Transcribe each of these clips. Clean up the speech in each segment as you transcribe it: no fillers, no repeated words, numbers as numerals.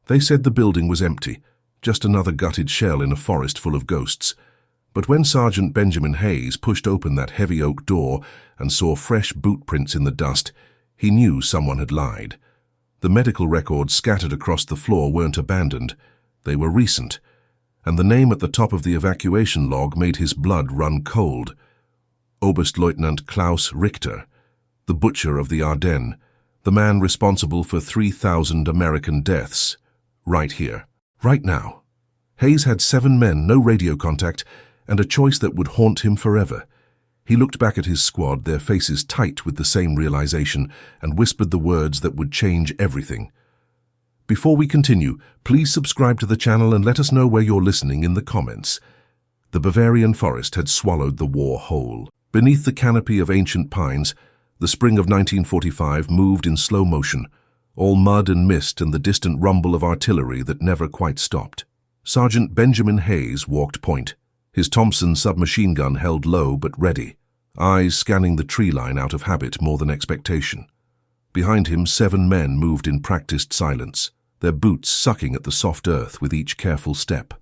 They said the building was empty, just another gutted shell in a forest full of ghosts. But when Sergeant Benjamin Hayes pushed open that heavy oak door and saw fresh boot prints in the dust, he knew someone had lied. The medical records scattered across the floor weren't abandoned. They were recent, and the name at the top of the evacuation log made his blood run cold. Oberstleutnant Klaus Richter, the butcher of the Ardennes, the man responsible for 3,000 American deaths. Right here, right now. Hayes had 7 men, no radio contact, and a choice that would haunt him forever. He looked back at his squad, their faces tight with the same realization, and whispered the words that would change everything. Before we continue, please subscribe to the channel and let us know where you're listening in the comments. The Bavarian forest had swallowed the war whole. Beneath the canopy of ancient pines, the spring of 1945 moved in slow motion, all mud and mist and the distant rumble of artillery that never quite stopped. Sergeant Benjamin Hayes walked point, his Thompson submachine gun held low but ready, eyes scanning the tree line out of habit more than expectation. Behind him, 7 men moved in practiced silence, their boots sucking at the soft earth with each careful step.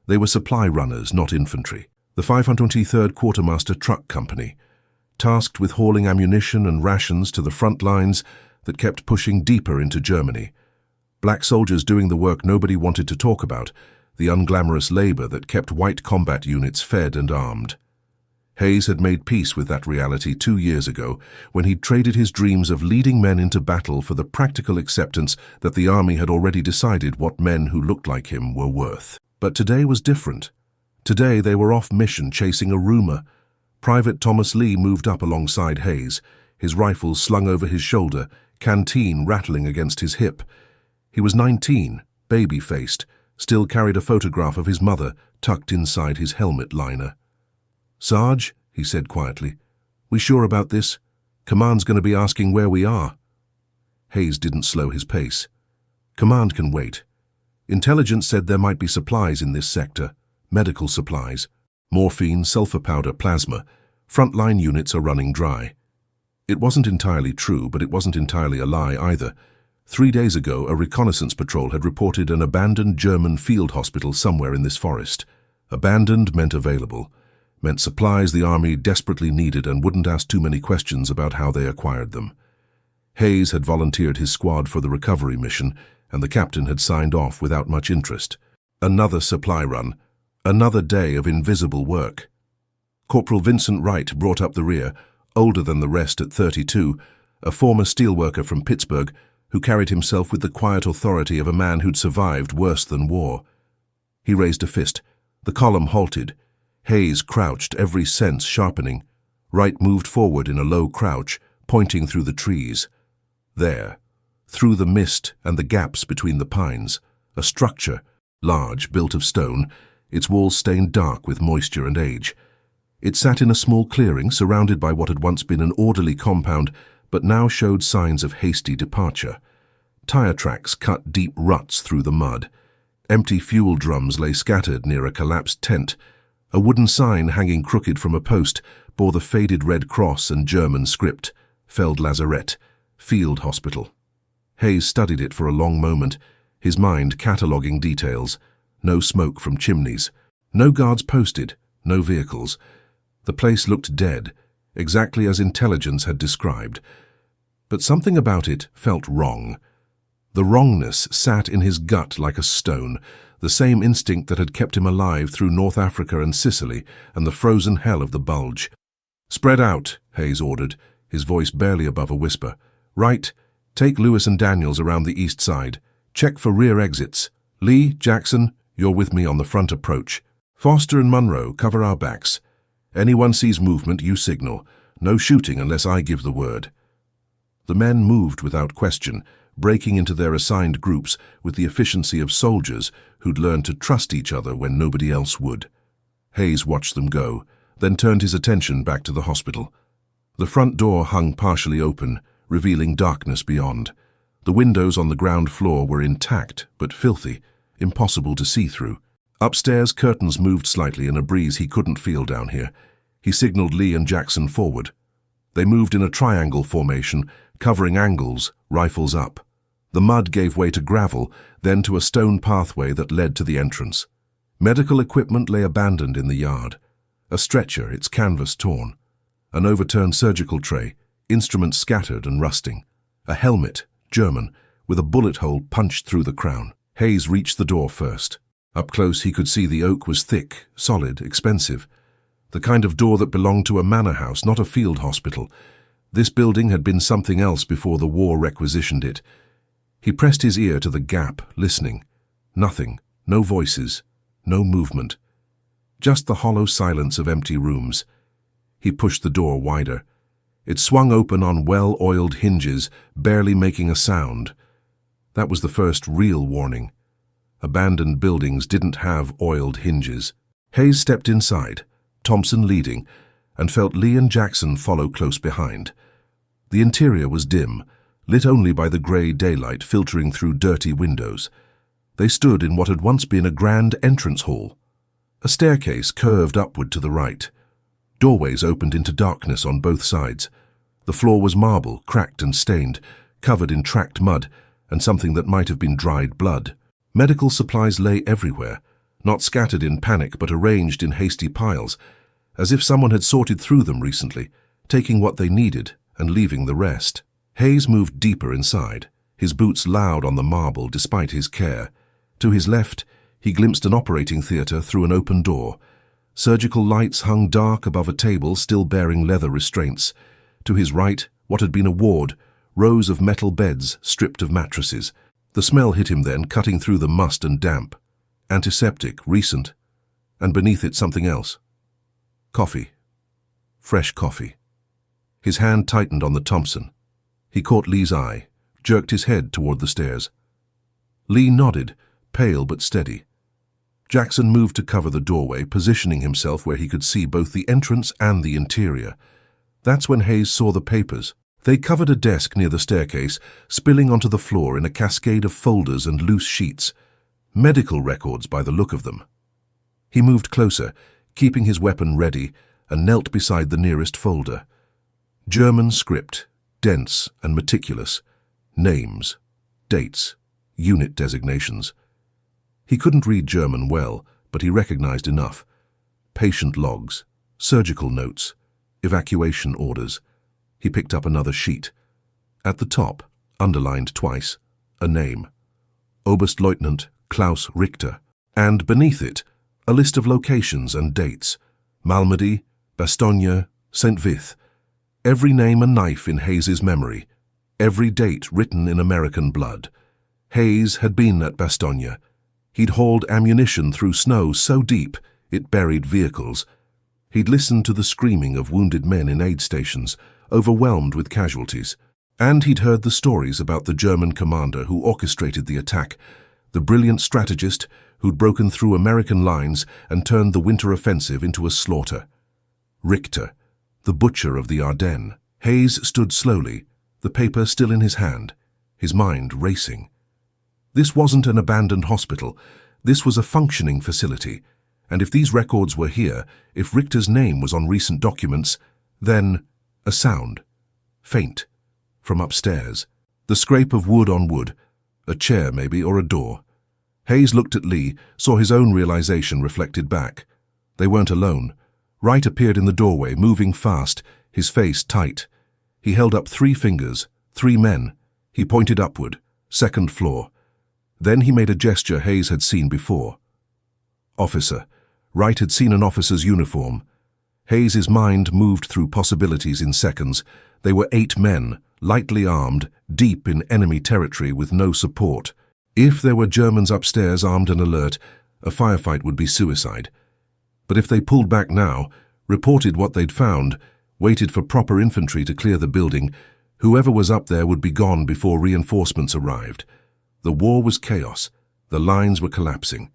They were supply runners, not infantry. The 523rd Quartermaster Truck Company, tasked with hauling ammunition and rations to the front lines that kept pushing deeper into Germany. Black soldiers doing the work nobody wanted to talk about, the unglamorous labor that kept white combat units fed and armed. Hayes had made peace with that reality 2 years ago when he'd traded his dreams of leading men into battle for the practical acceptance that the army had already decided what men who looked like him were worth. But today was different. Today they were off mission chasing a rumor. Private Thomas Lee moved up alongside Hayes, his rifle slung over his shoulder, canteen rattling against his hip. He was 19, baby-faced, still carried a photograph of his mother tucked inside his helmet liner. "Sarge," he said quietly, "we sure about this? Command's going to be asking where we are." Hayes didn't slow his pace. "Command can wait. Intelligence said there might be supplies in this sector, medical supplies. Morphine, sulfur powder, plasma. Frontline units are running dry." It wasn't entirely true, but it wasn't entirely a lie either. 3 days ago, a reconnaissance patrol had reported an abandoned German field hospital somewhere in this forest. Abandoned meant available, meant supplies the army desperately needed and wouldn't ask too many questions about how they acquired them. Hayes had volunteered his squad for the recovery mission, and the captain had signed off without much interest. Another supply run, another day of invisible work. Corporal Vincent Wright brought up the rear, older than the rest at 32, a former steelworker from Pittsburgh who carried himself with the quiet authority of a man who'd survived worse than war. He raised a fist. The column halted. Hayes crouched, every sense sharpening. Wright moved forward in a low crouch, pointing through the trees. There, through the mist and the gaps between the pines, a structure, large, built of stone, its walls stained dark with moisture and age. It sat in a small clearing surrounded by what had once been an orderly compound, but now showed signs of hasty departure. Tire tracks cut deep ruts through the mud. Empty fuel drums lay scattered near a collapsed tent. A wooden sign hanging crooked from a post bore the faded red cross and German script, Feld Lazarett, Field Hospital. Hayes studied it for a long moment, his mind cataloguing details. No smoke from chimneys. No guards posted. No vehicles. The place looked dead, exactly as intelligence had described. But something about it felt wrong. The wrongness sat in his gut like a stone, the same instinct that had kept him alive through North Africa and Sicily and the frozen hell of the Bulge. "Spread out," Hayes ordered, his voice barely above a whisper. "Wright, take Lewis and Daniels around the east side. Check for rear exits. Lee, Jackson, you're with me on the front approach. Foster and Munro, cover our backs. Anyone sees movement, you signal. No shooting unless I give the word." The men moved without question, breaking into their assigned groups with the efficiency of soldiers who'd learned to trust each other when nobody else would. Hayes watched them go, then turned his attention back to the hospital. The front door hung partially open, revealing darkness beyond. The windows on the ground floor were intact, but filthy, impossible to see through. Upstairs, curtains moved slightly in a breeze he couldn't feel down here. He signaled Lee and Jackson forward. They moved in a triangle formation, covering angles, rifles up. The mud gave way to gravel, then to a stone pathway that led to the entrance. Medical equipment lay abandoned in the yard. A stretcher, its canvas torn. An overturned surgical tray, instruments scattered and rusting. A helmet, German, with a bullet hole punched through the crown. Hayes reached the door first. Up close he could see the oak was thick, solid, expensive. The kind of door that belonged to a manor house, not a field hospital. This building had been something else before the war requisitioned it. He pressed his ear to the gap, listening. Nothing, no voices, no movement. Just the hollow silence of empty rooms. He pushed the door wider. It swung open on well-oiled hinges, barely making a sound. That was the first real warning. Abandoned buildings didn't have oiled hinges. Hayes stepped inside, Thompson leading, and felt Lee and Jackson follow close behind. The interior was dim, lit only by the grey daylight filtering through dirty windows. They stood in what had once been a grand entrance hall. A staircase curved upward to the right. Doorways opened into darkness on both sides. The floor was marble, cracked and stained, covered in tracked mud and something that might have been dried blood. Medical supplies lay everywhere, not scattered in panic but arranged in hasty piles, as if someone had sorted through them recently, taking what they needed and leaving the rest. Hayes moved deeper inside, his boots loud on the marble despite his care. To his left, he glimpsed an operating theatre through an open door. Surgical lights hung dark above a table still bearing leather restraints. To his right, what had been a ward, rows of metal beds stripped of mattresses. The smell hit him then, cutting through the must and damp. Antiseptic, recent, and beneath it something else. Coffee. Fresh coffee. His hand tightened on the Thompson. He caught Lee's eye, jerked his head toward the stairs. Lee nodded, pale but steady. Jackson moved to cover the doorway, positioning himself where he could see both the entrance and the interior. That's when Hayes saw the papers. They covered a desk near the staircase, spilling onto the floor in a cascade of folders and loose sheets. Medical records by the look of them. He moved closer, keeping his weapon ready, and knelt beside the nearest folder. German script, dense and meticulous. Names, dates, unit designations. He couldn't read German well, but he recognized enough. Patient logs, surgical notes, evacuation orders. He picked up another sheet. At the top, underlined twice, a name. Oberstleutnant Klaus Richter. And beneath it, a list of locations and dates. Malmedy, Bastogne, St. Vith. Every name a knife in Hayes's memory. Every date written in American blood. Hayes had been at Bastogne. He'd hauled ammunition through snow so deep it buried vehicles. He'd listened to the screaming of wounded men in aid stations, overwhelmed with casualties. And he'd heard the stories about the German commander who orchestrated the attack, the brilliant strategist who'd broken through American lines and turned the winter offensive into a slaughter. Richter, the butcher of the Ardennes. Hayes stood slowly, the paper still in his hand, his mind racing. This wasn't an abandoned hospital. This was a functioning facility. And if these records were here, if Richter's name was on recent documents, then a sound, faint, from upstairs. The scrape of wood on wood, a chair maybe, or a door. Hayes looked at Lee, saw his own realization reflected back. They weren't alone. Wright appeared in the doorway, moving fast, his face tight. He held up 3 fingers, 3 men. He pointed upward, 2nd floor. Then he made a gesture Hayes had seen before. Officer. Wright had seen an officer's uniform. Hayes's mind moved through possibilities in seconds. They were 8 men, lightly armed, deep in enemy territory with no support. If there were Germans upstairs armed and alert, a firefight would be suicide. But if they pulled back now, reported what they'd found, waited for proper infantry to clear the building, whoever was up there would be gone before reinforcements arrived. The war was chaos. The lines were collapsing.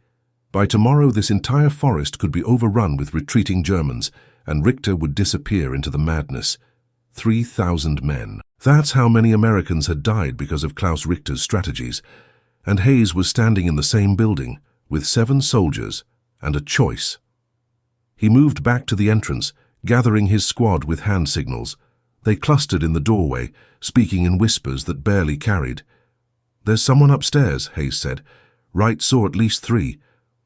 By tomorrow, this entire forest could be overrun with retreating Germans, and Richter would disappear into the madness. 3,000 men. That's how many Americans had died because of Klaus Richter's strategies. And Hayes was standing in the same building, with 7 soldiers, and a choice. He moved back to the entrance, gathering his squad with hand signals. They clustered in the doorway, speaking in whispers that barely carried. "There's someone upstairs," Hayes said. "Wright saw at least 3.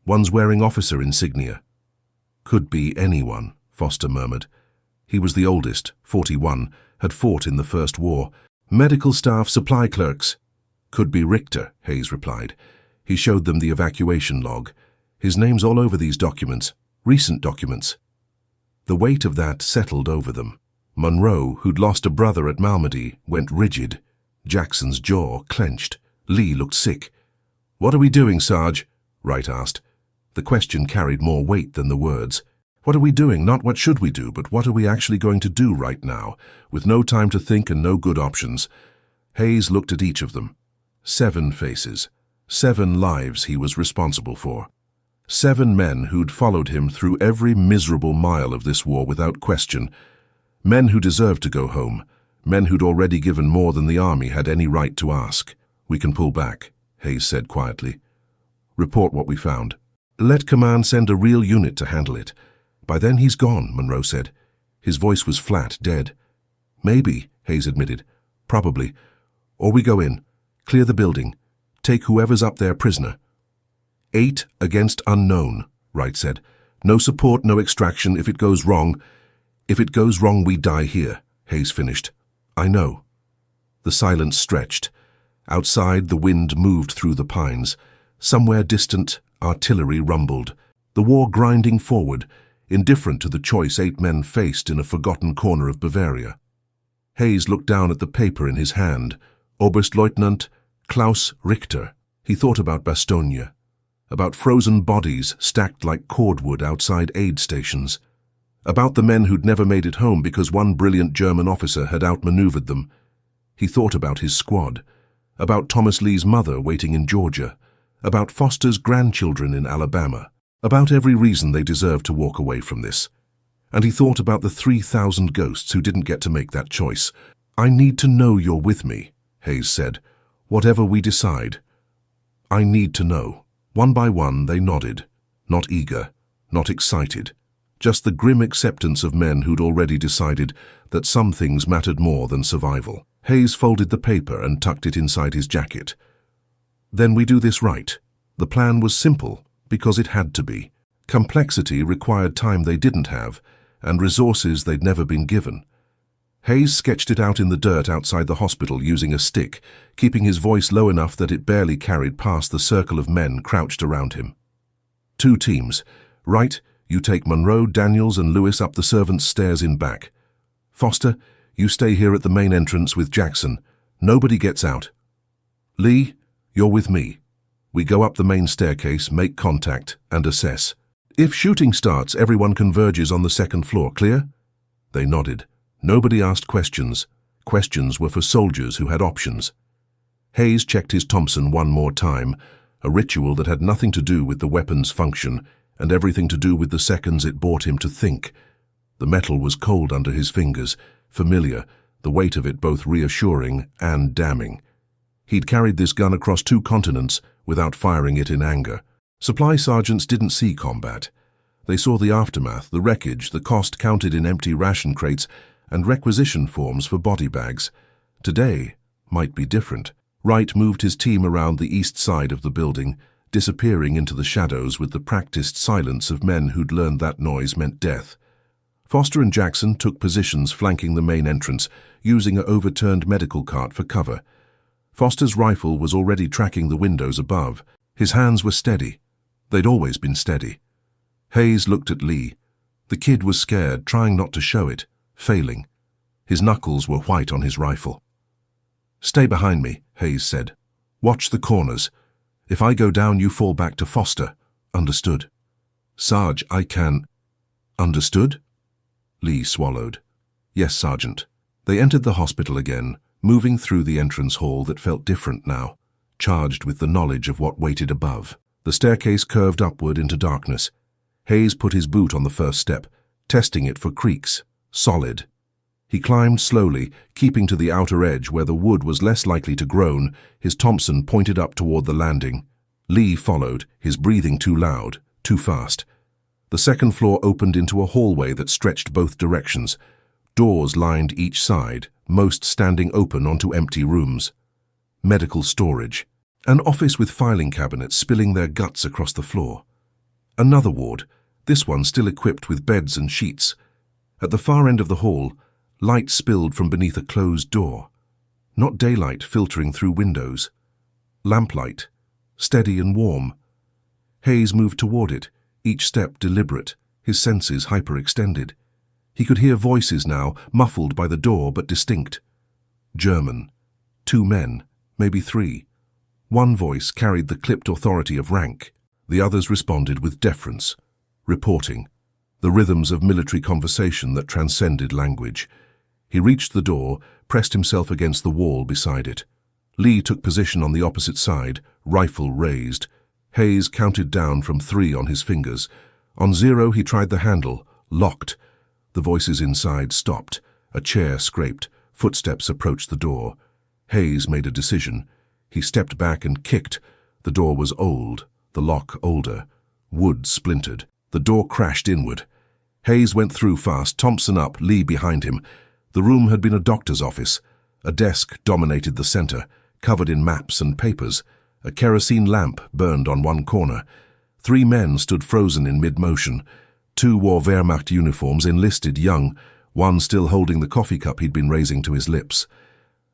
One's wearing officer insignia." "Could be anyone," Foster murmured. He was the oldest, 41, had fought in the First War. "Medical staff, supply clerks." "Could be Richter," Hayes replied. He showed them the evacuation log. "His name's all over these documents, recent documents." The weight of that settled over them. Monroe, who'd lost a brother at Malmedy, went rigid. Jackson's jaw clenched. Lee looked sick. "What are we doing, Sarge?" Wright asked. The question carried more weight than the words. What are we doing? Not what should we do, but what are we actually going to do right now, with no time to think and no good options? Hayes looked at each of them. 7 faces. 7 lives he was responsible for. 7 men who'd followed him through every miserable mile of this war without question. Men who deserved to go home. Men who'd already given more than the army had any right to ask. "We can pull back," Hayes said quietly. "Report what we found. Let command send a real unit to handle it." "By then he's gone," Monroe said. His voice was flat, dead. "Maybe," Hayes admitted. "Probably. Or we go in, clear the building, take whoever's up there prisoner." 8 against unknown, Wright said. "No support, no extraction. If it goes wrong, we die here," Hayes finished. "I know." The silence stretched. Outside, the wind moved through the pines. Somewhere distant, artillery rumbled. The war grinding forward, indifferent to the choice 8 men faced in a forgotten corner of Bavaria. Hayes looked down at the paper in his hand. Oberstleutnant Klaus Richter. He thought about Bastogne, about frozen bodies stacked like cordwood outside aid stations, about the men who'd never made it home because one brilliant German officer had outmaneuvered them. He thought about his squad, about Thomas Lee's mother waiting in Georgia, about Foster's grandchildren in Alabama, about every reason they deserved to walk away from this. And he thought about the 3,000 ghosts who didn't get to make that choice. "I need to know you're with me," Hayes said. "Whatever we decide. I need to know." One by one they nodded, not eager, not excited, just the grim acceptance of men who'd already decided that some things mattered more than survival. Hayes folded the paper and tucked it inside his jacket. "Then we do this right." The plan was simple, because it had to be. Complexity required time they didn't have, and resources they'd never been given. Hayes sketched it out in the dirt outside the hospital using a stick, keeping his voice low enough that it barely carried past the circle of men crouched around him. 2 teams. Wright, you take Monroe, Daniels, and Lewis up the servants' stairs in back. Foster, you stay here at the main entrance with Jackson. Nobody gets out. Lee, you're with me. We go up the main staircase, make contact, and assess. If shooting starts, everyone converges on the 2nd floor. Clear? They nodded. Nobody asked questions. Questions were for soldiers who had options. Hayes checked his Thompson one more time, a ritual that had nothing to do with the weapon's function and everything to do with the seconds it bought him to think. The metal was cold under his fingers, familiar, the weight of it both reassuring and damning. He'd carried this gun across 2 continents without firing it in anger. Supply sergeants didn't see combat. They saw the aftermath, the wreckage, the cost counted in empty ration crates, and requisition forms for body bags. Today might be different. Wright moved his team around the east side of the building, disappearing into the shadows with the practiced silence of men who'd learned that noise meant death. Foster and Jackson took positions flanking the main entrance, using an overturned medical cart for cover. Foster's rifle was already tracking the windows above. His hands were steady. They'd always been steady. Hayes looked at Lee. The kid was scared, trying not to show it, failing. His knuckles were white on his rifle. "Stay behind me," Hayes said. "Watch the corners. If I go down, you fall back to Foster. Understood?" "Sarge, I can—" "Understood?" Lee swallowed. "Yes, Sergeant." They entered the hospital again, moving through the entrance hall that felt different now, charged with the knowledge of what waited above. The staircase curved upward into darkness. Hayes put his boot on the first step, testing it for creaks. Solid. He climbed slowly, keeping to the outer edge where the wood was less likely to groan, his Thompson pointed up toward the landing. Lee followed, his breathing too loud, too fast. The 2nd floor opened into a hallway that stretched both directions. Doors lined each side, most standing open onto empty rooms. Medical storage. An office with filing cabinets spilling their guts across the floor. Another ward, this one still equipped with beds and sheets. At the far end of the hall, light spilled from beneath a closed door. Not daylight filtering through windows. Lamplight, steady and warm. Hayes moved toward it, each step deliberate, his senses hyperextended. He could hear voices now, muffled by the door but distinct. German. 2 men, maybe 3. One voice carried the clipped authority of rank. The others responded with deference, reporting, the rhythms of military conversation that transcended language. He reached the door, pressed himself against the wall beside it. Lee took position on the opposite side, rifle raised. Hayes counted down from 3 on his fingers. On 0 he tried the handle, locked. The voices inside stopped. A chair scraped. Footsteps approached the door. Hayes made a decision. He stepped back and kicked. The door was old, the lock older. Wood splintered. The door crashed inward. Hayes went through fast, Thompson up, Lee behind him. The room had been a doctor's office. A desk dominated the center, covered in maps and papers. A kerosene lamp burned on one corner. 3 men stood frozen in mid-motion. 2 wore Wehrmacht uniforms, enlisted, young, one still holding the coffee cup he'd been raising to his lips.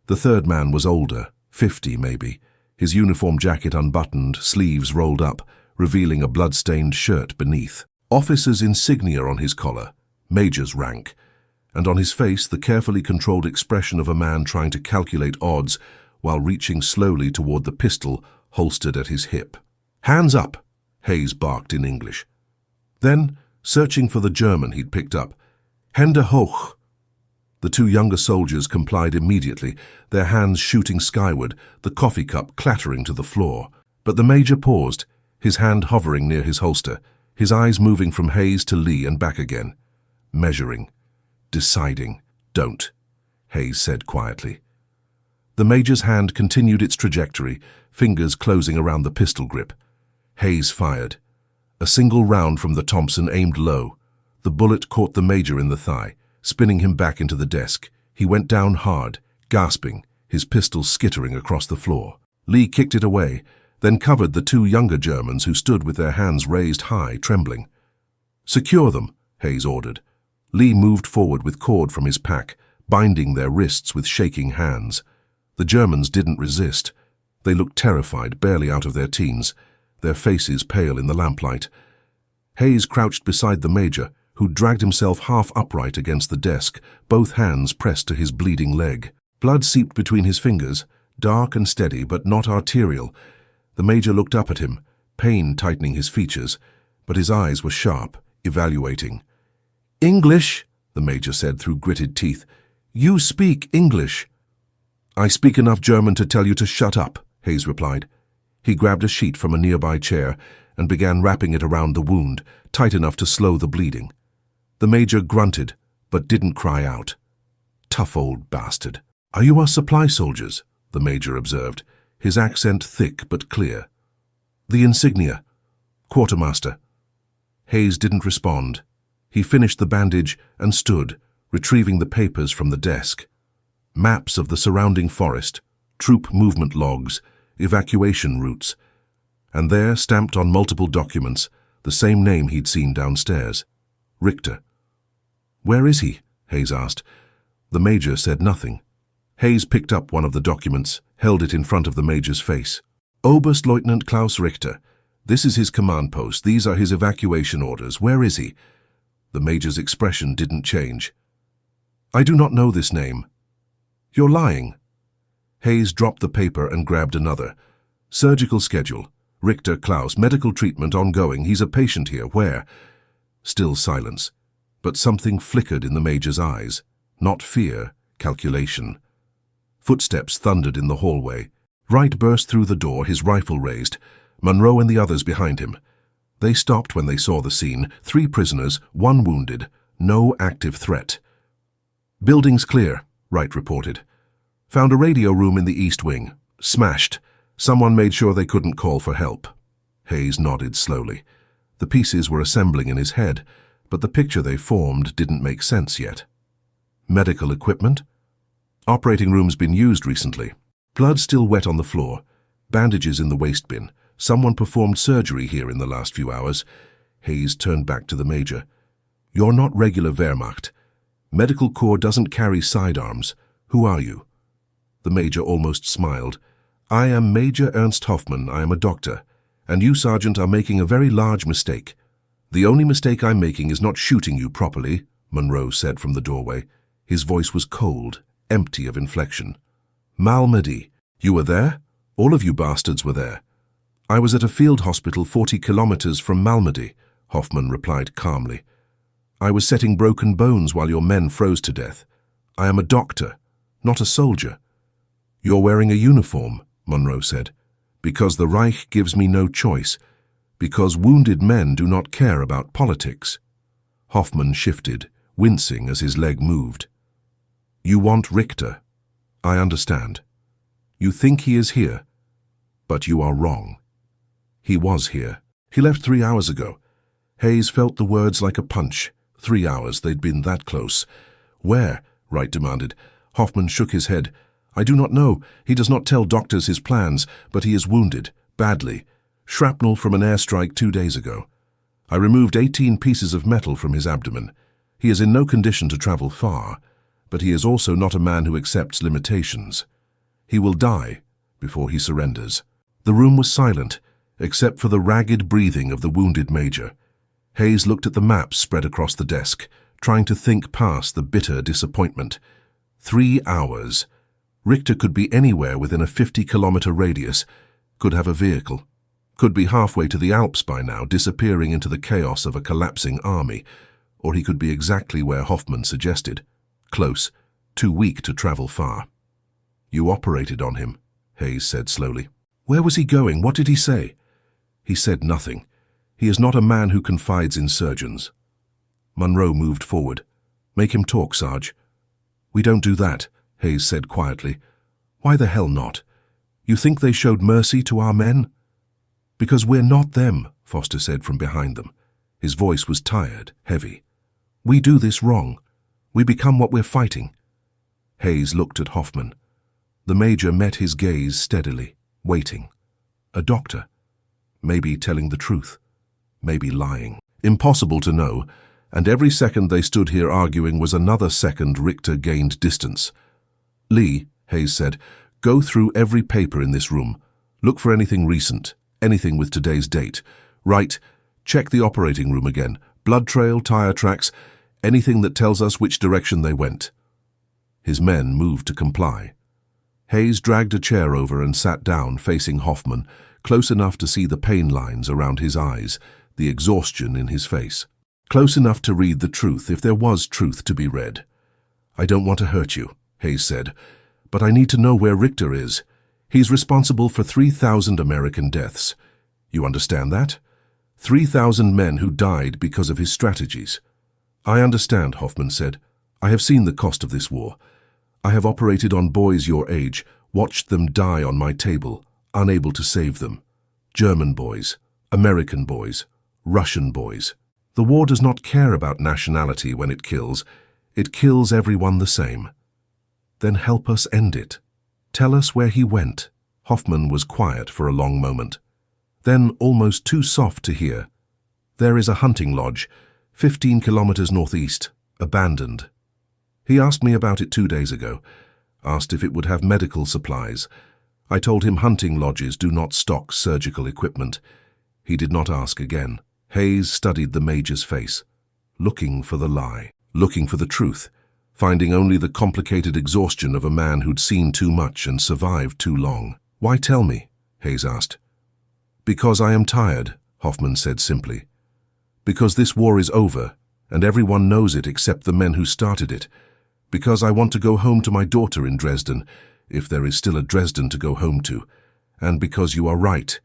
The third man was older, 50 maybe, his uniform jacket unbuttoned, sleeves rolled up, revealing a blood-stained shirt beneath. Officer's insignia on his collar, major's rank, and on his face the carefully controlled expression of a man trying to calculate odds while reaching slowly toward the pistol holstered at his hip. "Hands up," Hayes barked in English. Then, searching for the German he'd picked up, "Hände hoch." The 2 younger soldiers complied immediately, their hands shooting skyward, the coffee cup clattering to the floor. But the major paused, his hand hovering near his holster, his eyes moving from Hayes to Lee and back again. Measuring. Deciding. "Don't," Hayes said quietly. The major's hand continued its trajectory, fingers closing around the pistol grip. Hayes fired. A single round from the Thompson aimed low. The bullet caught the major in the thigh, spinning him back into the desk. He went down hard, gasping, his pistol skittering across the floor. Lee kicked it away, then covered the 2 younger Germans who stood with their hands raised high, trembling. "Secure them," Hayes ordered. Lee moved forward with cord from his pack, binding their wrists with shaking hands. The Germans didn't resist. They looked terrified, barely out of their teens, their faces pale in the lamplight. Hayes crouched beside the major, who dragged himself half upright against the desk, both hands pressed to his bleeding leg. Blood seeped between his fingers, dark and steady, but not arterial. The major looked up at him, pain tightening his features, but his eyes were sharp, evaluating. "English," the major said through gritted teeth. "You speak English." "I speak enough German to tell you to shut up," Hayes replied. He grabbed a sheet from a nearby chair and began wrapping it around the wound, tight enough to slow the bleeding. The major grunted, but didn't cry out. "Tough old bastard." "Are you our supply soldiers?" the major observed, his accent thick but clear. "The insignia." "Quartermaster." Hayes didn't respond. He finished the bandage and stood, retrieving the papers from the desk. Maps of the surrounding forest, troop movement logs, evacuation routes. And there, stamped on multiple documents, the same name he'd seen downstairs. Richter. "Where is he?" Hayes asked. The major said nothing. Hayes picked up one of the documents, held it in front of the major's face. "Oberstleutnant Klaus Richter. This is his command post. These are his evacuation orders. Where is he?" The major's expression didn't change. "I do not know this name." "You're lying." Hayes dropped the paper and grabbed another. "Surgical schedule. Richter Klaus. Medical treatment ongoing. He's a patient here. Where?" Still silence. But something flickered in the major's eyes. Not fear, calculation. Footsteps thundered in the hallway. Wright burst through the door, his rifle raised. Monroe and the others behind him. They stopped when they saw the scene. 3 prisoners, 1 wounded. No active threat. "Building's clear," Wright reported. "Found a radio room in the east wing. Smashed. Someone made sure they couldn't call for help." Hayes nodded slowly. The pieces were assembling in his head, but the picture they formed didn't make sense yet. "Medical equipment?" "Operating room's been used recently." Blood still wet on the floor. Bandages in the waste bin. Someone performed surgery here in the last few hours. Hayes turned back to the Major. You're not regular Wehrmacht. Medical Corps doesn't carry sidearms. Who are you? The Major almost smiled. I am Major Ernst Hoffmann. I am a doctor. And you, Sergeant, are making a very large mistake. The only mistake I'm making is not shooting you properly, Monroe said from the doorway. His voice was cold, empty of inflection. Malmedy, you were there? All of you bastards were there. I was at a field hospital 40 kilometers from Malmedy, Hoffmann replied calmly. I was setting broken bones while your men froze to death. I am a doctor, not a soldier. You're wearing a uniform, Monroe said, because the Reich gives me no choice, because wounded men do not care about politics. Hoffmann shifted, wincing as his leg moved. You want Richter. I understand. You think he is here, but you are wrong. He was here. He left 3 hours ago. Hayes felt the words like a punch. 3 hours, they'd been that close. Where? Wright demanded. Hoffmann shook his head. I do not know. He does not tell doctors his plans, but he is wounded, badly. Shrapnel from an airstrike 2 days ago. I removed 18 pieces of metal from his abdomen. He is in no condition to travel far, but he is also not a man who accepts limitations. He will die before he surrenders. The room was silent, except for the ragged breathing of the wounded Major. Hayes looked at the maps spread across the desk, trying to think past the bitter disappointment. 3 hours. Richter could be anywhere within a 50-kilometer radius, could have a vehicle, could be halfway to the Alps by now, disappearing into the chaos of a collapsing army, or he could be exactly where Hoffmann suggested, close, too weak to travel far. You operated on him, Hayes said slowly. Where was he going? What did he say? He said nothing. He is not a man who confides in surgeons. Monroe moved forward. Make him talk, Sarge. We don't do that, Hayes said quietly. Why the hell not? You think they showed mercy to our men? Because we're not them, Foster said from behind them. His voice was tired, heavy. We do this wrong. We become what we're fighting. Hayes looked at Hoffmann. The Major met his gaze steadily, waiting. A doctor. Maybe telling the truth. Maybe lying. Impossible to know, and every second they stood here arguing was another second Richter gained distance. Lee, Hayes said, go through every paper in this room. Look for anything recent, anything with today's date. Wright, check the operating room again. Blood trail, tire tracks, anything that tells us which direction they went. His men moved to comply. Hayes dragged a chair over and sat down facing Hoffmann, close enough to see the pain lines around his eyes, the exhaustion in his face. Close enough to read the truth, if there was truth to be read. I don't want to hurt you, Hayes said, but I need to know where Richter is. He's responsible for 3,000 American deaths. You understand that? 3,000 men who died because of his strategies. I understand, Hoffmann said. I have seen the cost of this war. I have operated on boys your age, watched them die on my table, unable to save them. German boys, American boys, Russian boys. The war does not care about nationality when it kills. It kills everyone the same. Then help us end it. Tell us where he went. Hoffmann was quiet for a long moment. Then, almost too soft to hear, there is a hunting lodge, 15 kilometers northeast, abandoned. He asked me about it 2 days ago, asked if it would have medical supplies. I told him hunting lodges do not stock surgical equipment. He did not ask again. Hayes studied the Major's face, looking for the lie, looking for the truth, finding only the complicated exhaustion of a man who'd seen too much and survived too long. Why tell me? Hayes asked. Because I am tired, Hoffmann said simply. Because this war is over, and everyone knows it except the men who started it. Because I want to go home to my daughter in Dresden, if there is still a Dresden to go home to. And because you are right.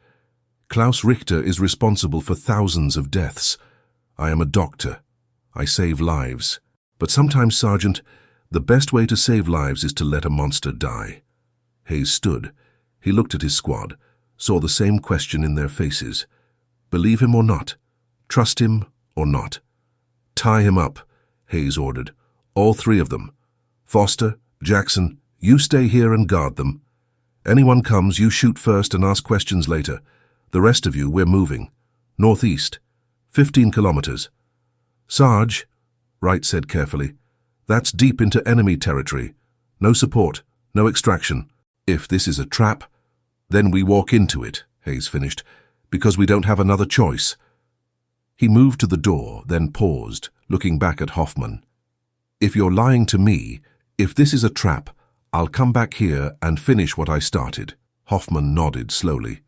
Klaus Richter is responsible for thousands of deaths. I am a doctor. I save lives. But sometimes, Sergeant, the best way to save lives is to let a monster die. Hayes stood. He looked at his squad, saw the same question in their faces. Believe him or not? Trust him or not? Tie him up, Hayes ordered. All 3 of them. Foster, Jackson, you stay here and guard them. Anyone comes, you shoot first and ask questions later. The rest of you, we're moving. Northeast. 15 kilometers. Sarge, Wright said carefully, that's deep into enemy territory. No support, no extraction. If this is a trap, then we walk into it, Hayes finished, because we don't have another choice. He moved to the door, then paused, looking back at Hoffman. If you're lying to me, if this is a trap, I'll come back here and finish what I started. Hoffman nodded slowly.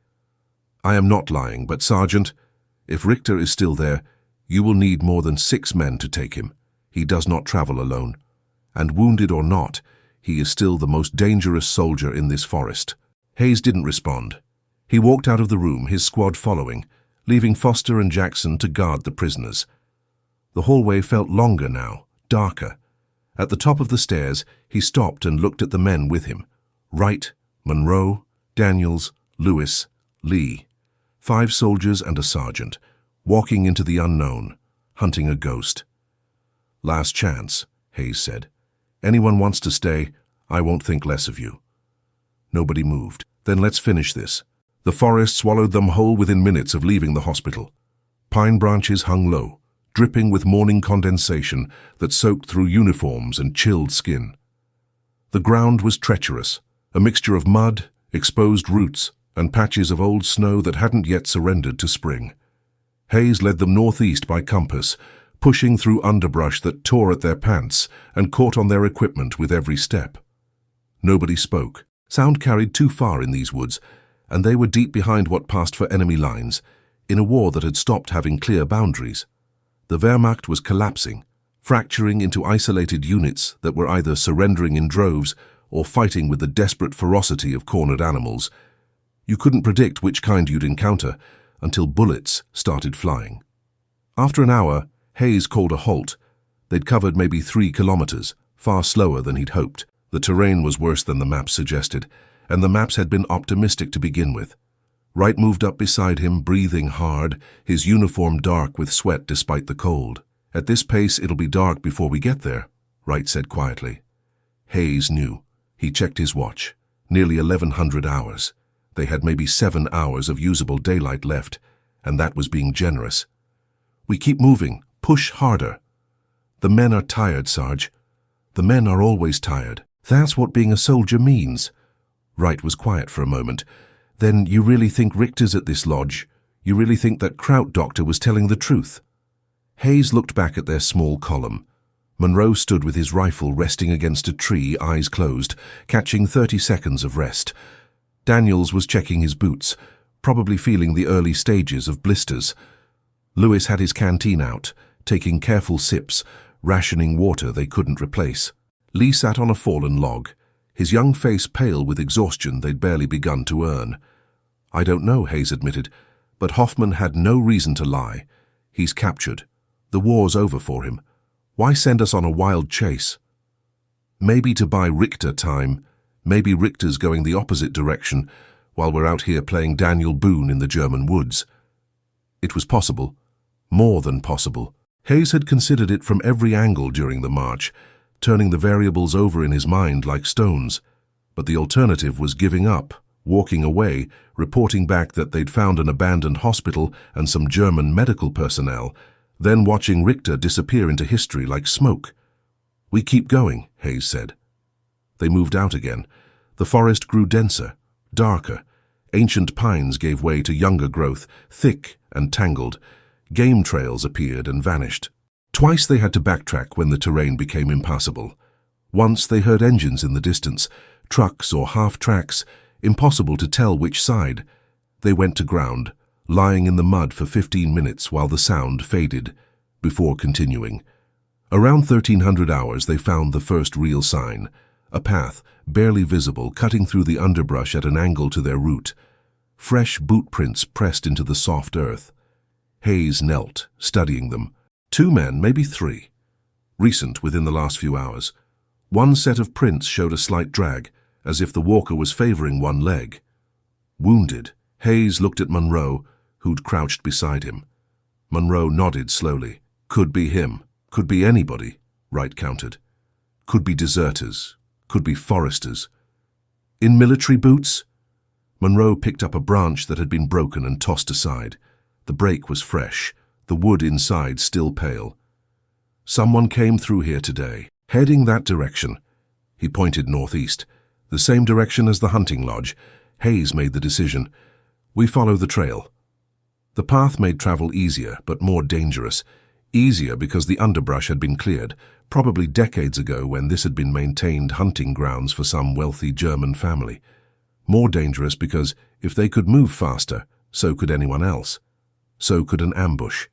I am not lying, but Sergeant, if Richter is still there, you will need more than 6 men to take him. He does not travel alone. And wounded or not, he is still the most dangerous soldier in this forest. Hayes didn't respond. He walked out of the room, his squad following, leaving Foster and Jackson to guard the prisoners. The hallway felt longer now, darker. At the top of the stairs, he stopped and looked at the men with him. Wright, Monroe, Daniels, Lewis, Lee. 5 soldiers and a sergeant, walking into the unknown, hunting a ghost. Last chance, Hayes said. Anyone wants to stay, I won't think less of you. Nobody moved. Then let's finish this. The forest swallowed them whole within minutes of leaving the hospital. Pine branches hung low, dripping with morning condensation that soaked through uniforms and chilled skin. The ground was treacherous, a mixture of mud, exposed roots, and patches of old snow that hadn't yet surrendered to spring. Hayes led them northeast by compass, pushing through underbrush that tore at their pants and caught on their equipment with every step. Nobody spoke. Sound carried too far in these woods, and they were deep behind what passed for enemy lines, in a war that had stopped having clear boundaries. The Wehrmacht was collapsing, fracturing into isolated units that were either surrendering in droves or fighting with the desperate ferocity of cornered animals. You couldn't predict which kind you'd encounter until bullets started flying. After an hour, Hayes called a halt. They'd covered maybe 3 kilometers, far slower than he'd hoped. The terrain was worse than the maps suggested, and the maps had been optimistic to begin with. Wright moved up beside him, breathing hard, his uniform dark with sweat despite the cold. At this pace, it'll be dark before we get there, Wright said quietly. Hayes knew. He checked his watch. Nearly 1,100 hours. They had maybe 7 hours of usable daylight left, and that was being generous. We keep moving. Push harder. The men are tired, Sarge. The men are always tired. That's what being a soldier means. Wright was quiet for a moment. Then you really think Richter's at this lodge? You really think that Kraut doctor was telling the truth? Hayes looked back at their small column. Monroe stood with his rifle resting against a tree, eyes closed, catching 30 seconds of rest. Daniels was checking his boots, probably feeling the early stages of blisters. Lewis had his canteen out, taking careful sips, rationing water they couldn't replace. Lee sat on a fallen log, his young face pale with exhaustion they'd barely begun to earn. I don't know, Hayes admitted, but Hoffman had no reason to lie. He's captured. The war's over for him. Why send us on a wild chase? Maybe to buy Richter time. Maybe Richter's going the opposite direction, while we're out here playing Daniel Boone in the German woods. It was possible. More than possible. Hayes had considered it from every angle during the march, turning the variables over in his mind like stones. But the alternative was giving up, walking away, reporting back that they'd found an abandoned hospital and some German medical personnel, then watching Richter disappear into history like smoke. We keep going, Hayes said. They moved out again. The forest grew denser, darker. Ancient pines gave way to younger growth, thick and tangled. Game trails appeared and vanished. Twice they had to backtrack when the terrain became impassable. Once they heard engines in the distance, trucks or half-tracks, impossible to tell which side. They went to ground, lying in the mud for 15 minutes while the sound faded, before continuing. Around 1300 hours they found the first real sign, a path, barely visible, cutting through the underbrush at an angle to their route. Fresh boot prints pressed into the soft earth. Hayes knelt, studying them. 2 men, maybe 3. Recent within the last few hours. One set of prints showed a slight drag, as if the walker was favoring one leg. Wounded, Hayes looked at Monroe, who'd crouched beside him. Monroe nodded slowly. Could be him. Could be anybody, Wright countered. Could be deserters. Could be foresters. In military boots? Monroe picked up a branch that had been broken and tossed aside. The break was fresh, the wood inside still pale. Someone came through here today, heading that direction. He pointed northeast, the same direction as the hunting lodge. Hayes made the decision. We follow the trail. The path made travel easier, but more dangerous. Easier because the underbrush had been cleared, probably decades ago when this had been maintained hunting grounds for some wealthy German family. More dangerous because if they could move faster, so could anyone else. So could an ambush.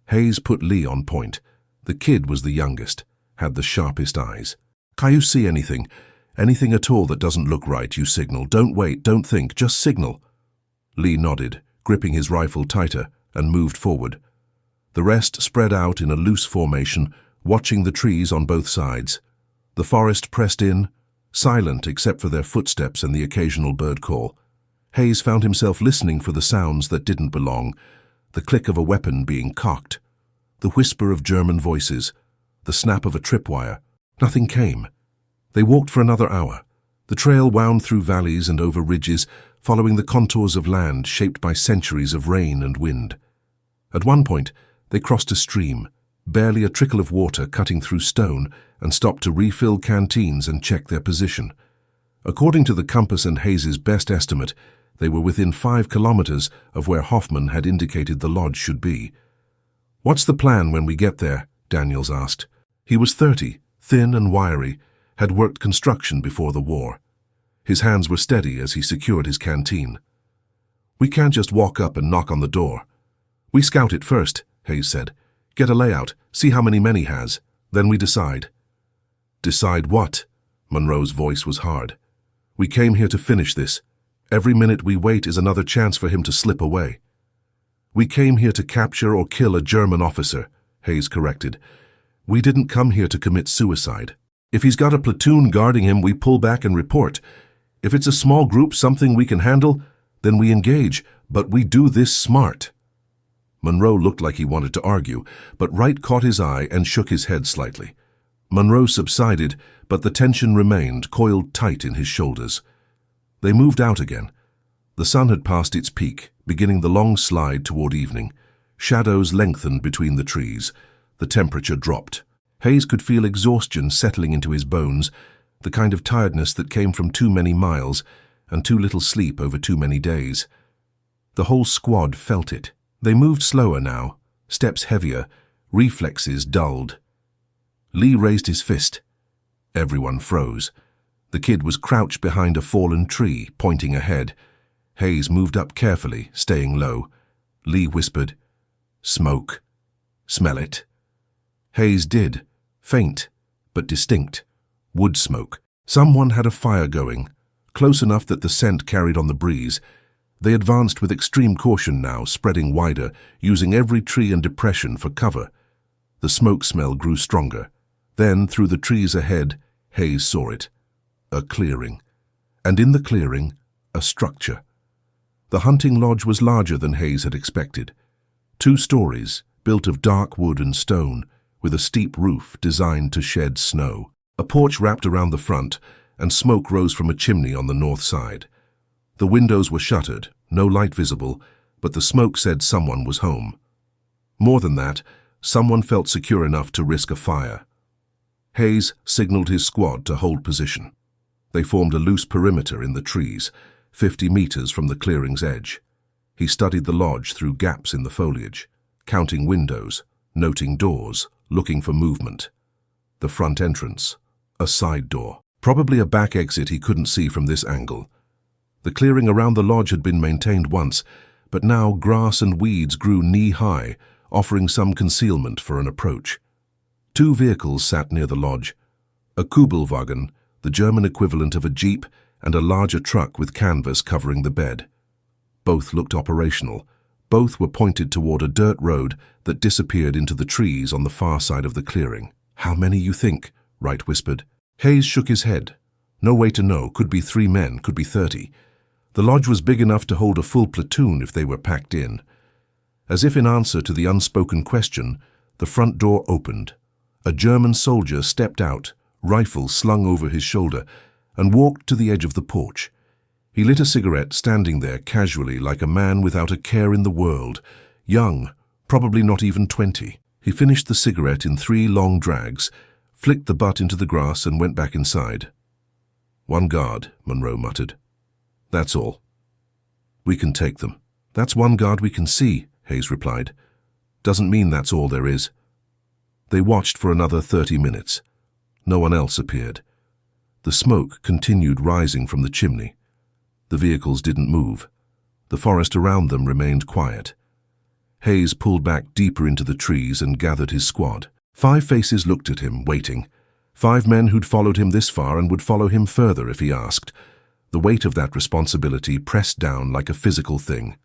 Hayes put Lee on point. The kid was the youngest, had the sharpest eyes. "Can you see anything? Anything at all that doesn't look right, you signal. Don't wait, don't think, just signal." Lee nodded, gripping his rifle tighter, and moved forward. The rest spread out in a loose formation, watching the trees on both sides. The forest pressed in, silent except for their footsteps and the occasional bird call. Hayes found himself listening for the sounds that didn't belong, the click of a weapon being cocked, the whisper of German voices, the snap of a tripwire. Nothing came. They walked for another hour. The trail wound through valleys and over ridges, following the contours of land shaped by centuries of rain and wind. At one point, they crossed a stream, barely a trickle of water cutting through stone, and stopped to refill canteens and check their position. According to the compass and Hayes's best estimate, they were within 5 kilometers of where Hoffman had indicated the lodge should be. "What's the plan when we get there?" Daniels asked. He was 30, thin and wiry, had worked construction before the war. His hands were steady as he secured his canteen. "We can't just walk up and knock on the door. We scout it first," Hayes said. "Get a layout, see how many men he has. Then we decide." "Decide what?" Monroe's voice was hard. "We came here to finish this. Every minute we wait is another chance for him to slip away." "We came here to capture or kill a German officer," Hayes corrected. "We didn't come here to commit suicide. If he's got a platoon guarding him, we pull back and report. If it's a small group, something we can handle, then we engage, but we do this smart." Monroe looked like he wanted to argue, but Wright caught his eye and shook his head slightly. Monroe subsided, but the tension remained, coiled tight in his shoulders. They moved out again. The sun had passed its peak, beginning the long slide toward evening. Shadows lengthened between the trees. The temperature dropped. Hayes could feel exhaustion settling into his bones, the kind of tiredness that came from too many miles and too little sleep over too many days. The whole squad felt it. They moved slower now, steps heavier, reflexes dulled. Lee raised his fist. Everyone froze. The kid was crouched behind a fallen tree, pointing ahead. Hayes moved up carefully, staying low. Lee whispered, "Smoke. Smell it." Hayes did, faint, but distinct. Wood smoke. Someone had a fire going, close enough that the scent carried on the breeze. They advanced with extreme caution now, spreading wider, using every tree and depression for cover. The smoke smell grew stronger. Then, through the trees ahead, Hayes saw it. A clearing. And in the clearing, a structure. The hunting lodge was larger than Hayes had expected. 2 stories, built of dark wood and stone, with a steep roof designed to shed snow. A porch wrapped around the front, and smoke rose from a chimney on the north side. The windows were shuttered, no light visible, but the smoke said someone was home. More than that, someone felt secure enough to risk a fire. Hayes signaled his squad to hold position. They formed a loose perimeter in the trees, 50 meters from the clearing's edge. He studied the lodge through gaps in the foliage, counting windows, noting doors, looking for movement. The front entrance, a side door, probably a back exit he couldn't see from this angle. The clearing around the lodge had been maintained once, but now grass and weeds grew knee-high, offering some concealment for an approach. 2 vehicles sat near the lodge, a Kubelwagen, the German equivalent of a jeep, and a larger truck with canvas covering the bed. Both looked operational. Both were pointed toward a dirt road that disappeared into the trees on the far side of the clearing. "How many, you think?" Wright whispered. Hayes shook his head. No way to know. Could be 3 men, could be 30. The lodge was big enough to hold a full platoon if they were packed in. As if in answer to the unspoken question, the front door opened. A German soldier stepped out, rifle slung over his shoulder, and walked to the edge of the porch. He lit a cigarette, standing there casually like a man without a care in the world. Young, probably not even 20. He finished the cigarette in 3 long drags, flicked the butt into the grass and went back inside. "One guard," Monroe muttered. "That's all. We can take them." "That's one guard we can see," Hayes replied. "Doesn't mean that's all there is." They watched for another 30 minutes. No one else appeared. The smoke continued rising from the chimney. The vehicles didn't move. The forest around them remained quiet. Hayes pulled back deeper into the trees and gathered his squad. 5 faces looked at him, waiting. 5 men who'd followed him this far and would follow him further if he asked. The weight of that responsibility pressed down like a physical thing.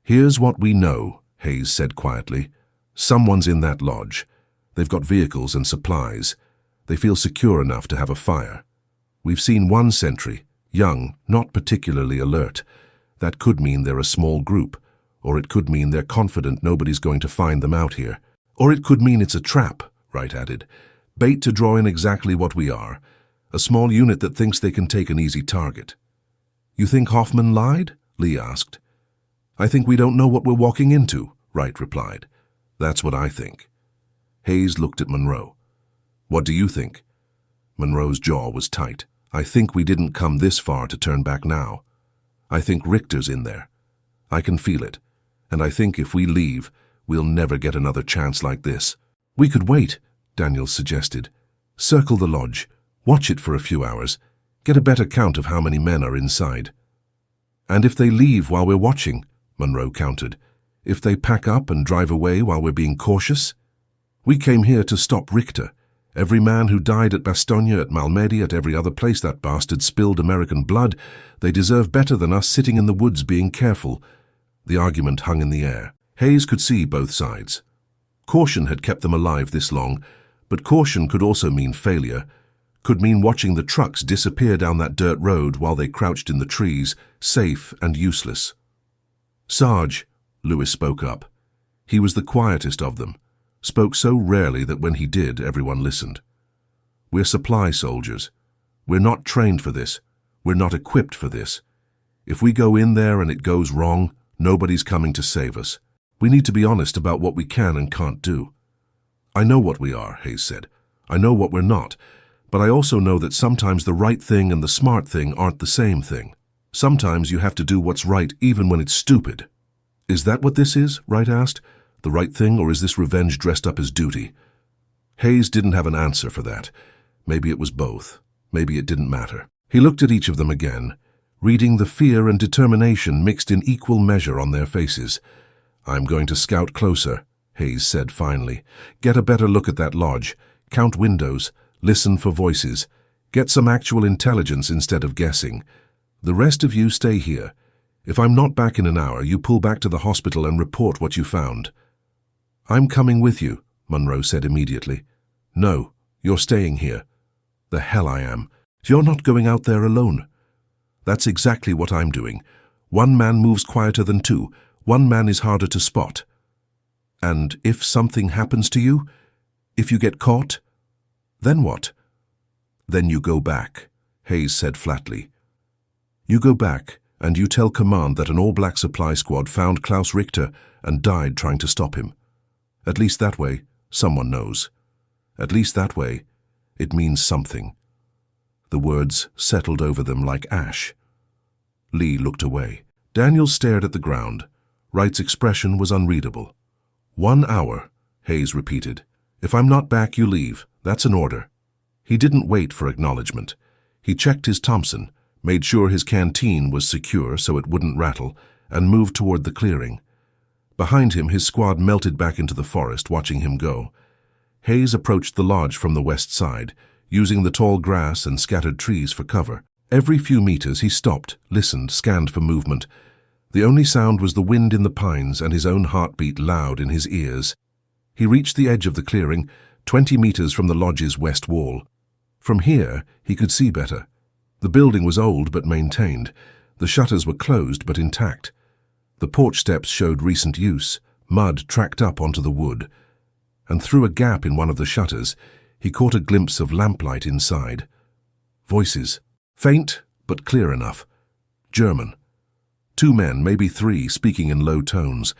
"Here's what we know," Hayes said quietly. "Someone's in that lodge. They've got vehicles and supplies. They feel secure enough to have a fire. We've seen one sentry, young, not particularly alert. That could mean they're a small group, or it could mean they're confident nobody's going to find them out here. Or it could mean it's a trap," Wright added. "Bait to draw in exactly what we are. A small unit that thinks they can take an easy target." "You think Hoffman lied?" Lee asked. "I think we don't know what we're walking into," Wright replied. "That's what I think." Hayes looked at Monroe. "What do you think?" Monroe's jaw was tight. "I think we didn't come this far to turn back now. I think Richter's in there. I can feel it. And I think if we leave, we'll never get another chance like this." "We could wait," Daniels suggested. "Circle the lodge. Watch it for a few hours. Get a better count of how many men are inside." "And if they leave while we're watching," Monroe countered. "If they pack up and drive away while we're being cautious? We came here to stop Richter. Every man who died at Bastogne, at Malmedy, at every other place that bastard spilled American blood, they deserve better than us sitting in the woods being careful." The argument hung in the air. Hayes could see both sides. Caution had kept them alive this long, but caution could also mean failure, could mean watching the trucks disappear down that dirt road while they crouched in the trees, safe and useless. "Sarge," Lewis spoke up. He was the quietest of them, spoke so rarely that when he did, everyone listened. "We're supply soldiers. We're not trained for this. We're not equipped for this. If we go in there and it goes wrong, nobody's coming to save us. We need to be honest about what we can and can't do." "I know what we are," Hayes said. "I know what we're not. But I also know that sometimes the right thing and the smart thing aren't the same thing. Sometimes you have to do what's right even when it's stupid." "Is that what this is?" Wright asked. "The right thing, or is this revenge dressed up as duty?" Hayes didn't have an answer for that. Maybe it was both. Maybe it didn't matter. He looked at each of them again, reading the fear and determination mixed in equal measure on their faces. "I'm going to scout closer," Hayes said finally. "Get a better look at that lodge. Count windows. Listen for voices. Get some actual intelligence instead of guessing. The rest of you stay here. If I'm not back in an hour, you pull back to the hospital and report what you found." "I'm coming with you," Monroe said immediately. "No, you're staying here." "The hell I am. You're not going out there alone." "That's exactly what I'm doing. One man moves quieter than 2. One man is harder to spot." "And if something happens to you? If you get caught? Then what?" "Then you go back," Hayes said flatly. "You go back and you tell command that an all-black supply squad found Klaus Richter and died trying to stop him. At least that way, someone knows. At least that way, it means something." The words settled over them like ash. Lee looked away. Daniels stared at the ground. Wright's expression was unreadable. "1 hour," Hayes repeated. "If I'm not back, you leave. That's an order." He didn't wait for acknowledgement. He checked his Thompson, made sure his canteen was secure so it wouldn't rattle, and moved toward the clearing. Behind him, his squad melted back into the forest, watching him go. Hayes approached the lodge from the west side, using the tall grass and scattered trees for cover. Every few meters he stopped, listened, scanned for movement. The only sound was the wind in the pines and his own heartbeat loud in his ears. He reached the edge of the clearing, 20 meters from the lodge's west wall. From here, he could see better. The building was old but maintained. The shutters were closed but intact. The porch steps showed recent use, mud tracked up onto the wood. And through a gap in one of the shutters, he caught a glimpse of lamplight inside. Voices. Faint, but clear enough. German. 2 men, maybe 3, speaking in low tones.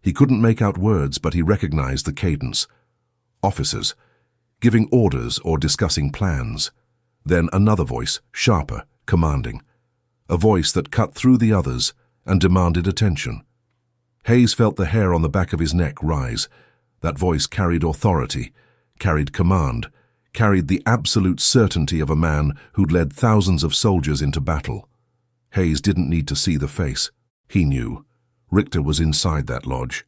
He couldn't make out words, but he recognized the cadence. Officers, giving orders or discussing plans. Then another voice, sharper, commanding. A voice that cut through the others and demanded attention. Hayes felt the hair on the back of his neck rise. That voice carried authority, carried command, carried the absolute certainty of a man who'd led thousands of soldiers into battle. Hayes didn't need to see the face. He knew. Richter was inside that lodge.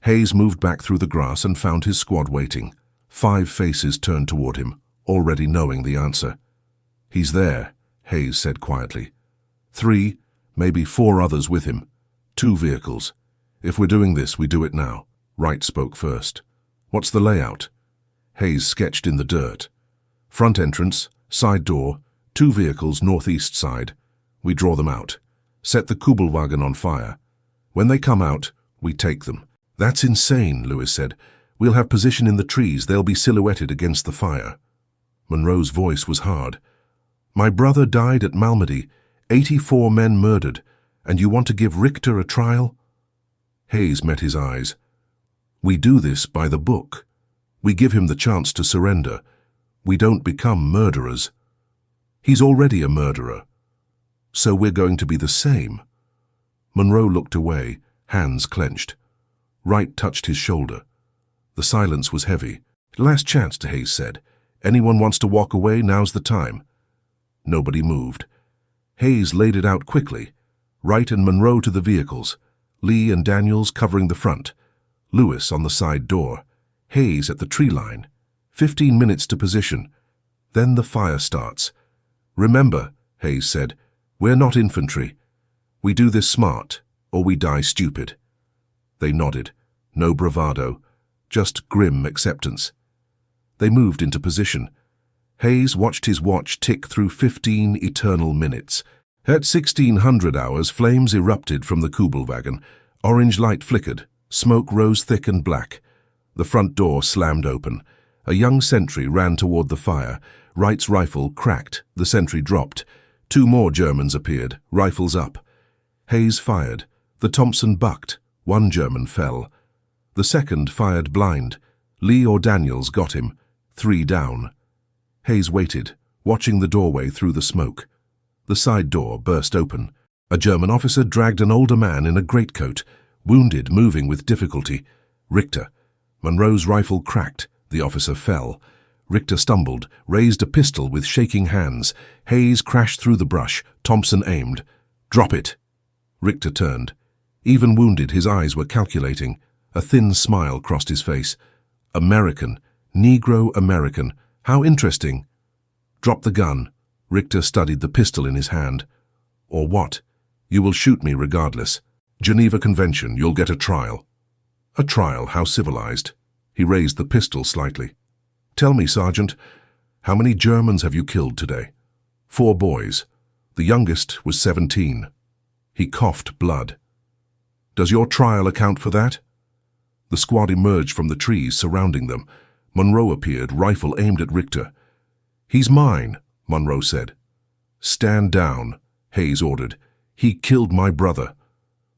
Hayes moved back through the grass and found his squad waiting. 5 faces turned toward him, already knowing the answer. "He's there," Hayes said quietly. 3, maybe 4 others with him. 2 vehicles. "If we're doing this, we do it now." Wright spoke first. "What's the layout?" Hayes sketched in the dirt. "Front entrance, side door, 2 vehicles northeast side. We draw them out. Set the Kubelwagen on fire. When they come out, we take them." "That's insane," Lewis said. "We'll have position in the trees. They'll be silhouetted against the fire." Monroe's voice was hard. "My brother died at Malmedy, 84 men murdered, and you want to give Richter a trial?" Hayes met his eyes. "We do this by the book. We give him the chance to surrender. We don't become murderers. He's already a murderer. So we're going to be the same." Monroe looked away, hands clenched. Wright touched his shoulder. The silence was heavy. "Last chance," Hayes said. "Anyone wants to walk away, now's the time." Nobody moved. Hayes laid it out quickly. Wright and Monroe to the vehicles. Lee and Daniels covering the front. Lewis on the side door. Hayes at the tree line. 15 minutes to position. Then the fire starts. "Remember," Hayes said, "we're not infantry. We do this smart, or we die stupid." They nodded. No bravado, just grim acceptance. They moved into position. Hayes watched his watch tick through 15 eternal minutes. At 1600 hours, flames erupted from the Kubelwagen. Orange light flickered. Smoke rose thick and black. The front door slammed open. A young sentry ran toward the fire. Wright's rifle cracked. The sentry dropped. 2 more Germans appeared, rifles up. Hayes fired. The Thompson bucked. 1 German fell. The second fired blind. Lee or Daniels got him. 3 down. Hayes waited, watching the doorway through the smoke. The side door burst open. A German officer dragged an older man in a greatcoat, wounded, moving with difficulty. Richter. Monroe's rifle cracked. The officer fell. Richter stumbled, raised a pistol with shaking hands. Hayes crashed through the brush. Thompson aimed. "Drop it." Richter turned. Even wounded, his eyes were calculating. A thin smile crossed his face. "American. Negro American. How interesting." "Drop the gun." Richter studied the pistol in his hand. "Or what? You will shoot me regardless. Geneva Convention, you'll get a trial." "A trial? How civilized." He raised the pistol slightly. "Tell me, Sergeant, how many Germans have you killed today?" 4 boys. The youngest was 17. He coughed blood. "Does your trial account for that?" The squad emerged from the trees surrounding them. Monroe appeared, rifle aimed at Richter. "He's mine," Monroe said. "Stand down," Hayes ordered. "He killed my brother."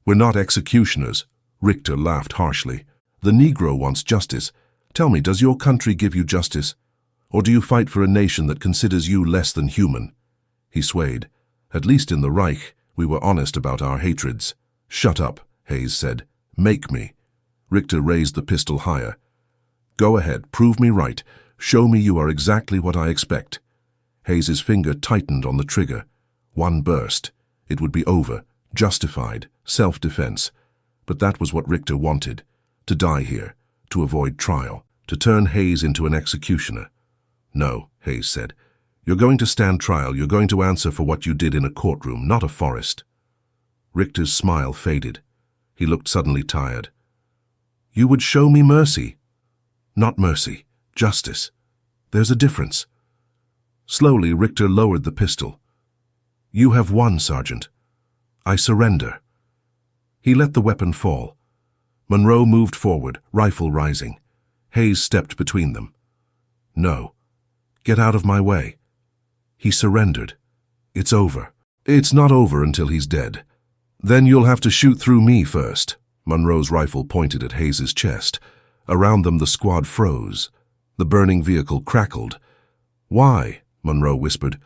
"We're not executioners," Richter laughed harshly. "The Negro wants justice. Tell me, does your country give you justice? Or do you fight for a nation that considers you less than human?" He swayed. "At least in the Reich, we were honest about our hatreds." "Shut up," Hayes said. "Make me." Richter raised the pistol higher. "Go ahead, prove me right. Show me you are exactly what I expect." Hayes's finger tightened on the trigger. 1 burst. It would be over, justified, self-defense. But that was what Richter wanted. To die here, to avoid trial, to turn Hayes into an executioner. "No," Hayes said. "You're going to stand trial. You're going to answer for what you did in a courtroom, not a forest." Richter's smile faded. He looked suddenly tired. "You would show me mercy." "Not mercy, justice. There's a difference." Slowly, Richter lowered the pistol. "You have won, Sergeant. I surrender." He let the weapon fall. Monroe moved forward, rifle rising. Hayes stepped between them. "No. Get out of my way." He surrendered. "It's over." It's not over until he's dead. Then you'll have to shoot through me first. Monroe's rifle pointed at Hayes's chest. Around them the squad froze. The burning vehicle crackled. Why? Monroe whispered.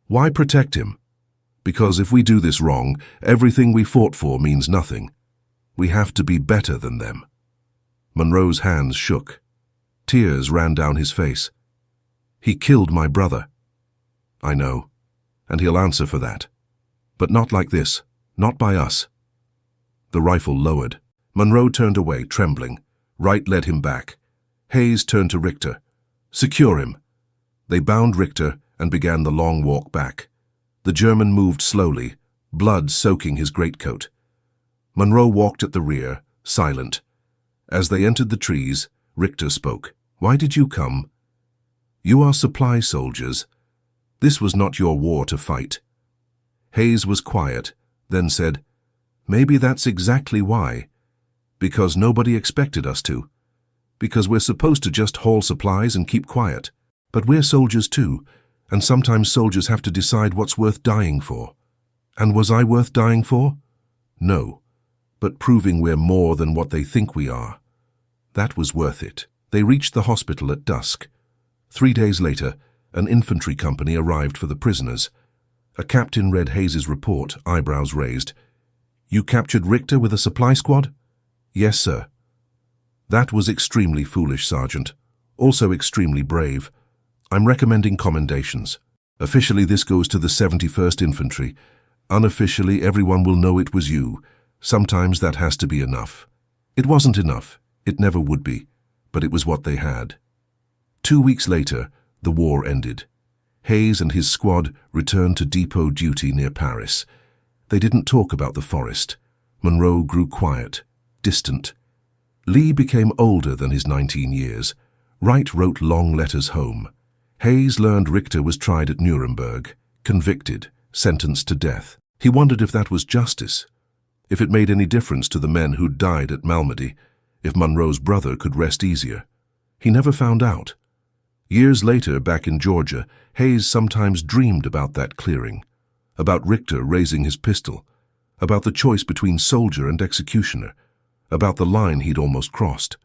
Why protect him? Because if we do this wrong, everything we fought for means nothing. We have to be better than them. Monroe's hands shook. Tears ran down his face. He killed my brother. I know, and he'll answer for that. But not like this, not by us. The rifle lowered. Monroe turned away, trembling. Wright led him back. Hayes turned to Richter. Secure him. They bound Richter and began the long walk back. The German moved slowly, blood soaking his greatcoat. Monroe walked at the rear, silent. As they entered the trees, Richter spoke. Why did you come? You are supply soldiers. This was not your war to fight. Hayes was quiet, then said, Maybe that's exactly why. Because nobody expected us to. Because we're supposed to just haul supplies and keep quiet. But we're soldiers too, and sometimes soldiers have to decide what's worth dying for. And was I worth dying for? No, but proving we're more than what they think we are. That was worth it. They reached the hospital at dusk. 3 days later, an infantry company arrived for the prisoners. A captain read Hayes's report, eyebrows raised. You captured Richter with a supply squad? Yes, sir. That was extremely foolish, Sergeant. Also extremely brave. I'm recommending commendations. Officially, this goes to the 71st Infantry. Unofficially, everyone will know it was you. Sometimes that has to be enough. It wasn't enough. It never would be. But it was what they had. 2 weeks later, the war ended. Hayes and his squad returned to depot duty near Paris. They didn't talk about the forest. Monroe grew quiet, distant. Lee became older than his 19 years. Wright wrote long letters home. Hayes learned Richter was tried at Nuremberg, convicted, sentenced to death. He wondered if that was justice, if it made any difference to the men who'd died at Malmedy, if Monroe's brother could rest easier. He never found out. Years later, back in Georgia, Hayes sometimes dreamed about that clearing, about Richter raising his pistol, about the choice between soldier and executioner, about the line he'd almost crossed.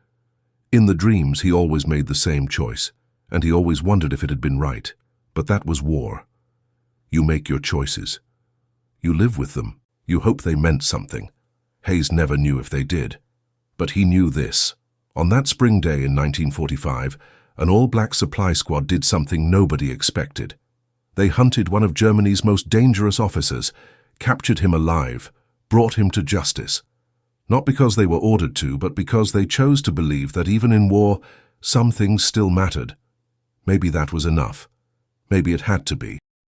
In the dreams, he always made the same choice, and he always wondered if it had been right. But that was war. You make your choices. You live with them. You hope they meant something. Hayes never knew if they did. But he knew this. On that spring day in 1945, an all-black supply squad did something nobody expected. They hunted one of Germany's most dangerous officers, captured him alive, brought him to justice. Not because they were ordered to, but because they chose to believe that even in war, some things still mattered. Maybe that was enough. Maybe it had to be.